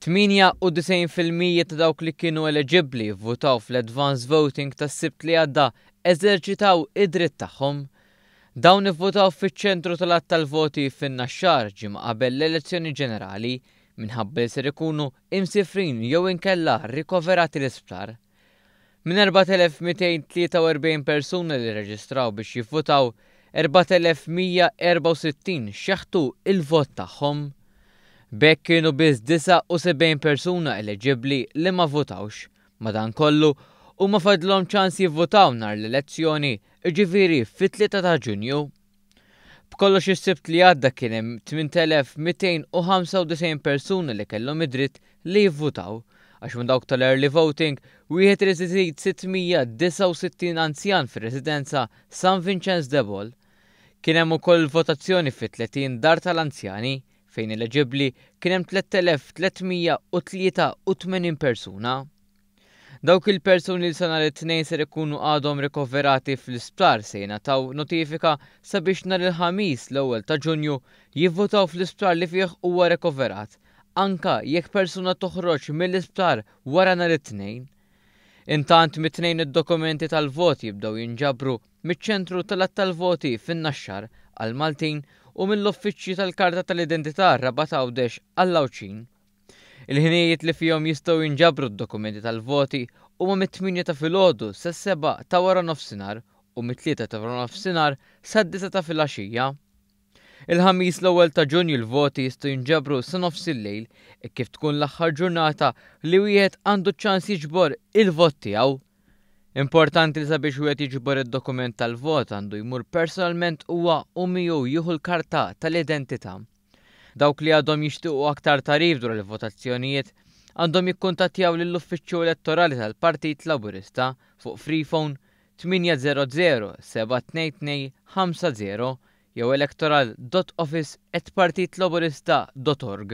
98% ta' dawk li kienu eligibbli votaw fl-advance voting tas-sibt li għadda eżerċitaw id-dritt tagħhom. Dawn ivvotaw fiċ-ċentru tal-att tal-voti fin-Naxxar ġimgħa qabel l-elezzjoni ġenerali minħabba li ser ikunu imsifrin jew inkella rikoverati l-isptar. Minn 4243 persuna li rreġistraw biex jivvotaw, 4164 xeħtu il-vot tagħhom. Bekk kienu biss 79 persuna eligibbli li ma votawx. Madankollu huma fadlhom ċans jivvotaw nhar l-elezzjoni, jiġifieri fit-3 ta' Ġunju. B'kollox is-sibt li għadda kien hemm 8295 persuna li kellhom id-dritt li jivvotaw, għax minn dawk tal-early voting wieħed irid iżid 669 anzjan fir-residenza San Vincenz de Paul. Kien hemm ukoll votazzjoni fit-30 dar tal-anzjani fejn eligibbli kien hemm 3383 persuna. Dawk il-persuni li sa nhar it-tnejn ser ikunu għadhom rikoverati fl-isptar se jingħataw notifika sabiex nhar il-ħamis l-1 ta' Ġunju jivvotaw fl-isptar li fih huwa rikoverat, anka jekk persuna toħroġ mill-isptar wara nhar it-tnejn. Intant mit-tnejn id-dokumenti tal-vot jibdew jinġabru miċ-ċentru tal-att tal-voti fin-Naxxar għal Maltin u mill-uffiċċji tal-Karta tal-Identità Rabat Għawdex għall-Lawċin. Il-ħinijiet li fihom jistgħu jinġabru d-dokumenti tal-voti huma mit-8 ta' filgħodu sas-7 ta' wara nofsinhar u mit-3 ta' wara nofsinhar sad-9 ta' filgħaxija. Il-ħamis l-1 ta' Ġunju l-voti jistgħu jinġabru sa nofs il-lejl kif tkun l-aħħar ġurnata li wieħed għandu ċans jiġbor il-vot tiegħu. Importanti li sabiex wieħed jiġbor id-dokument tal-vot għandu jmur personalment huwa u miegħu jieħu l-karta tal-identità. Dawk li għadhom jixtiequ aktar tarif dwar il-votazzjonijiet għandhom jikkuntattjaw lill-Uffiċċju Elettorali tal-Partit Laburista fuq freephone 800 722 50 jew electoral.office@partitlaburista.org.